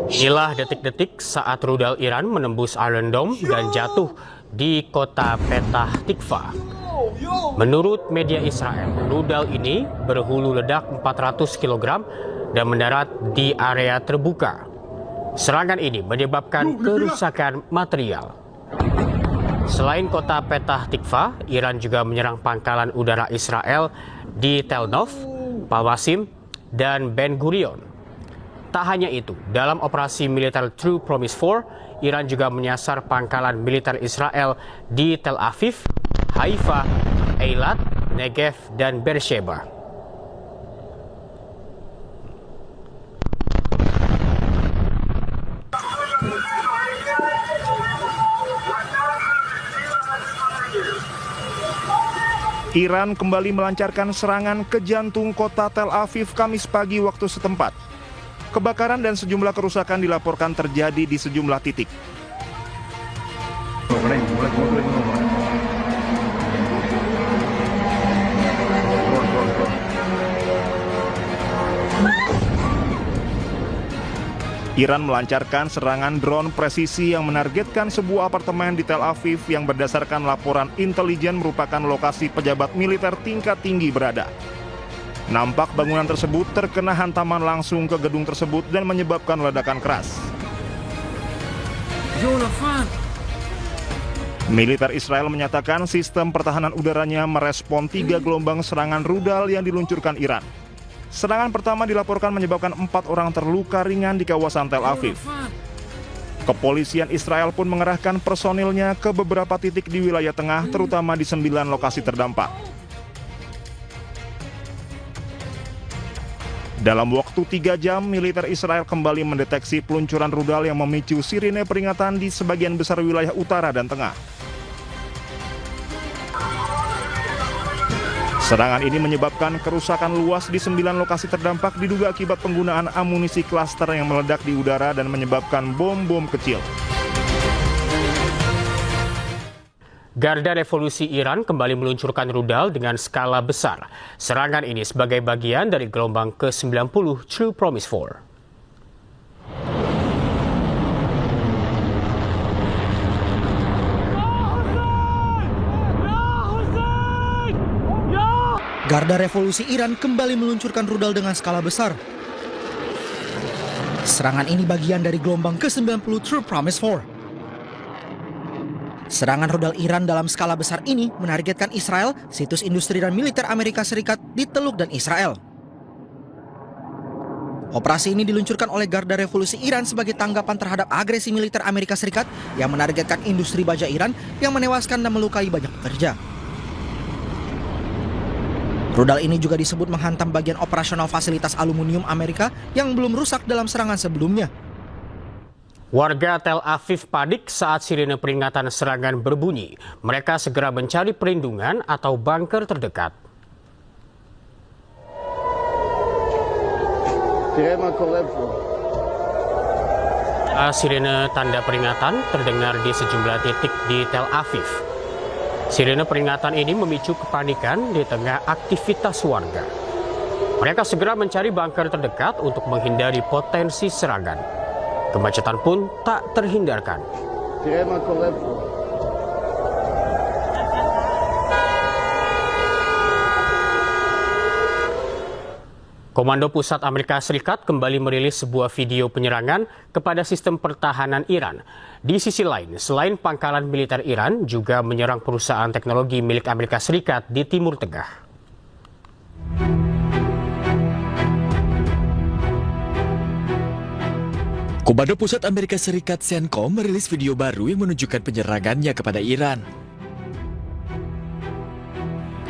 Inilah detik-detik saat rudal Iran menembus Iron Dome dan jatuh di kota Petah Tikva. Menurut media Israel, rudal ini berhulu ledak 400 kg dan mendarat di area terbuka. Serangan ini menyebabkan kerusakan material. Selain kota Petah Tikva, Iran juga menyerang pangkalan udara Israel di Tel Nov, Pawasim, dan Ben Gurion. Tak hanya itu, dalam operasi militer True Promise 4, Iran juga menyasar pangkalan militer Israel di Tel Aviv, Haifa, Eilat, Negev, dan Beersheba. Iran kembali melancarkan serangan ke jantung kota Tel Aviv Kamis pagi waktu setempat. Kebakaran dan sejumlah kerusakan dilaporkan terjadi di sejumlah titik. Iran melancarkan serangan drone presisi yang menargetkan sebuah apartemen di Tel Aviv yang berdasarkan laporan intelijen merupakan lokasi pejabat militer tingkat tinggi berada. Nampak bangunan tersebut terkena hantaman langsung ke gedung tersebut dan menyebabkan ledakan keras. Militer Israel menyatakan sistem pertahanan udaranya merespon 3 gelombang serangan rudal yang diluncurkan Iran. Serangan pertama dilaporkan menyebabkan 4 orang terluka ringan di kawasan Tel Aviv. Kepolisian Israel pun mengerahkan personilnya ke beberapa titik di wilayah tengah, terutama di 9 lokasi terdampak. Dalam waktu 3 jam, militer Israel kembali mendeteksi peluncuran rudal yang memicu sirine peringatan di sebagian besar wilayah utara dan tengah. Serangan ini menyebabkan kerusakan luas di 9 lokasi terdampak diduga akibat penggunaan amunisi klaster yang meledak di udara dan menyebabkan bom-bom kecil. Garda Revolusi Iran kembali meluncurkan rudal dengan skala besar. Serangan ini sebagai bagian dari gelombang ke-90 True Promise 4. Garda Revolusi Iran kembali meluncurkan rudal dengan skala besar. Serangan ini bagian dari gelombang ke-90 True Promise 4. Serangan rudal Iran dalam skala besar ini menargetkan Israel, situs industri dan militer Amerika Serikat di Teluk dan Israel. Operasi ini diluncurkan oleh Garda Revolusi Iran sebagai tanggapan terhadap agresi militer Amerika Serikat yang menargetkan industri baja Iran yang menewaskan dan melukai banyak pekerja. Rudal ini juga disebut menghantam bagian operasional fasilitas aluminium Amerika yang belum rusak dalam serangan sebelumnya. Warga Tel Aviv panik saat sirine peringatan serangan berbunyi. Mereka segera mencari perlindungan atau bunker terdekat. Sirine tanda peringatan terdengar di sejumlah titik di Tel Aviv. Sirine peringatan ini memicu kepanikan di tengah aktivitas warga. Mereka segera mencari bunker terdekat untuk menghindari potensi serangan. Kemacetan pun tak terhindarkan. Komando Pusat Amerika Serikat kembali merilis sebuah video penyerangan kepada sistem pertahanan Iran. Di sisi lain, selain pangkalan militer Iran, juga menyerang perusahaan teknologi milik Amerika Serikat di Timur Tengah. Komando Pusat Amerika Serikat CENTCOM merilis video baru yang menunjukkan penyerangannya kepada Iran.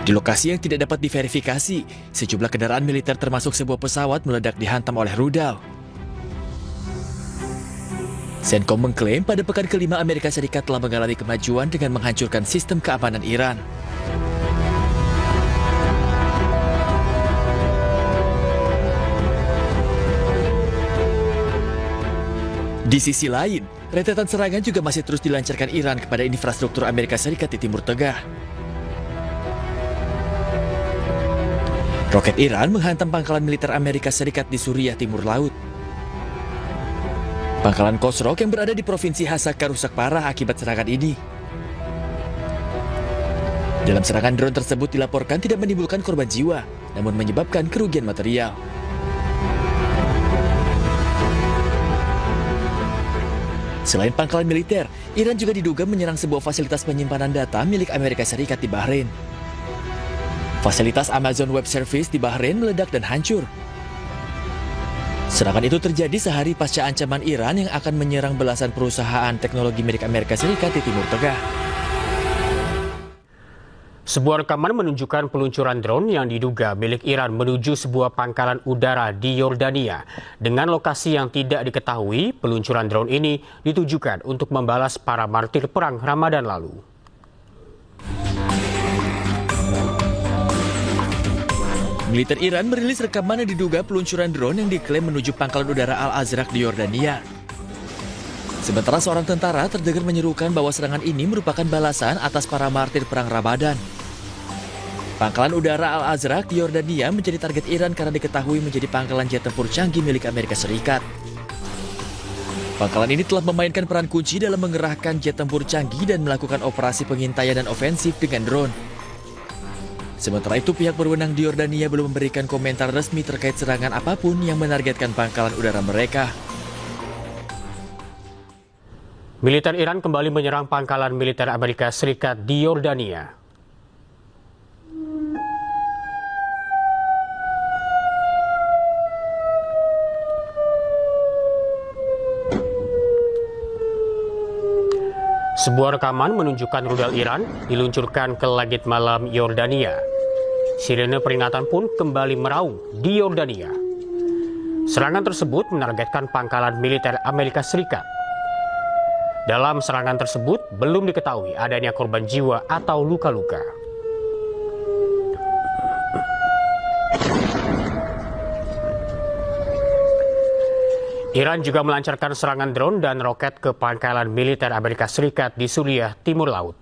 Di lokasi yang tidak dapat diverifikasi, sejumlah kendaraan militer termasuk sebuah pesawat meledak dihantam oleh rudal. CENTCOM mengklaim pada pekan kelima Amerika Serikat telah mengalami kemajuan dengan menghancurkan sistem keamanan Iran. Di sisi lain, rentetan serangan juga masih terus dilancarkan Iran kepada infrastruktur Amerika Serikat di Timur Tengah. Roket Iran menghantam pangkalan militer Amerika Serikat di Suriah Timur Laut. Pangkalan Khosrow yang berada di provinsi Hasaka rusak parah akibat serangan ini. Dalam serangan drone tersebut dilaporkan tidak menimbulkan korban jiwa, namun menyebabkan kerugian material. Selain pangkalan militer, Iran juga diduga menyerang sebuah fasilitas penyimpanan data milik Amerika Serikat di Bahrain. Fasilitas Amazon Web Service di Bahrain meledak dan hancur. Serangan itu terjadi sehari pasca ancaman Iran yang akan menyerang belasan perusahaan teknologi milik Amerika Serikat di Timur Tengah. Sebuah rekaman menunjukkan peluncuran drone yang diduga milik Iran menuju sebuah pangkalan udara di Yordania. Dengan lokasi yang tidak diketahui, peluncuran drone ini ditujukan untuk membalas para martir perang Ramadan lalu. Militer Iran merilis rekaman yang diduga peluncuran drone yang diklaim menuju pangkalan udara Al-Azraq di Yordania. Sementara seorang tentara terdengar menyerukan bahwa serangan ini merupakan balasan atas para martir perang Ramadan. Pangkalan udara Al-Azraq di Yordania menjadi target Iran karena diketahui menjadi pangkalan jet tempur canggih milik Amerika Serikat. Pangkalan ini telah memainkan peran kunci dalam mengerahkan jet tempur canggih dan melakukan operasi pengintaian dan ofensif dengan drone. Sementara itu, pihak berwenang di Yordania belum memberikan komentar resmi terkait serangan apapun yang menargetkan pangkalan udara mereka. Militer Iran kembali menyerang pangkalan militer Amerika Serikat di Yordania. Sebuah rekaman menunjukkan rudal Iran diluncurkan ke langit malam Yordania. Sirene peringatan pun kembali meraung di Yordania. Serangan tersebut menargetkan pangkalan militer Amerika Serikat. Dalam serangan tersebut belum diketahui adanya korban jiwa atau luka-luka. Iran juga melancarkan serangan drone dan roket ke pangkalan militer Amerika Serikat di Suriah Timur Laut.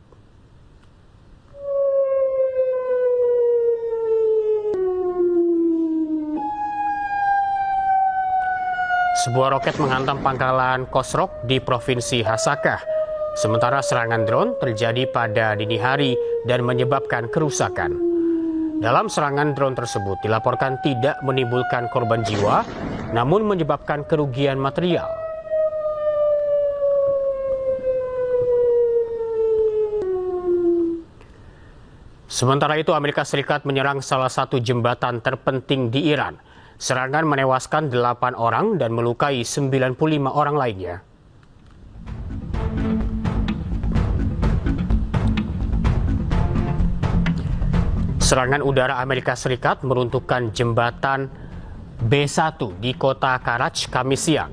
Sebuah roket menghantam pangkalan Khosrow di provinsi Hasaka. Sementara serangan drone terjadi pada dini hari dan menyebabkan kerusakan. Dalam serangan drone tersebut dilaporkan tidak menimbulkan korban jiwa, namun menyebabkan kerugian material. Sementara itu, Amerika Serikat menyerang salah satu jembatan terpenting di Iran. Serangan menewaskan 8 orang dan melukai 95 orang lainnya. Serangan udara Amerika Serikat meruntuhkan jembatan B1 di kota Karaj Kamis siang.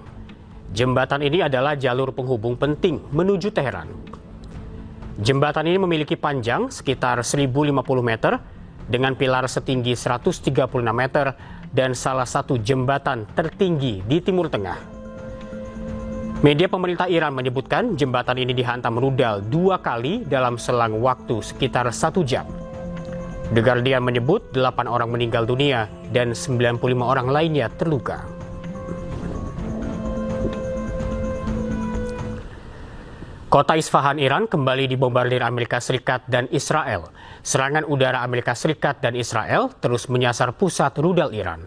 Jembatan ini adalah jalur penghubung penting menuju Teheran. Jembatan ini memiliki panjang sekitar 1050 meter dengan pilar setinggi 136 meter dan salah satu jembatan tertinggi di Timur Tengah. Media pemerintah Iran menyebutkan jembatan ini dihantam rudal 2 kali dalam selang waktu sekitar 1 jam. The Guardian menyebut 8 orang meninggal dunia dan 95 orang lainnya terluka. Kota Isfahan, Iran kembali dibombardir Amerika Serikat dan Israel. Serangan udara Amerika Serikat dan Israel terus menyasar pusat rudal Iran.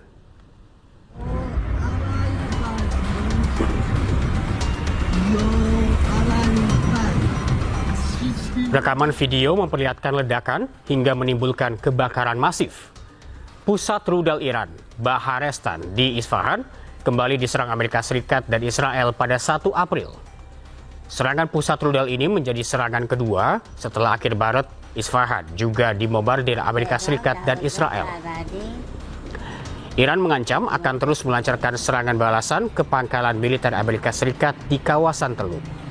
Rekaman video memperlihatkan ledakan hingga menimbulkan kebakaran masif. Pusat rudal Iran, Baharestan di Isfahan, kembali diserang Amerika Serikat dan Israel pada 1 April. Serangan pusat rudal ini menjadi serangan kedua setelah akhir Maret Isfahan juga dibombardir Amerika Serikat dan Israel. Iran mengancam akan terus melancarkan serangan balasan ke pangkalan militer Amerika Serikat di kawasan Teluk.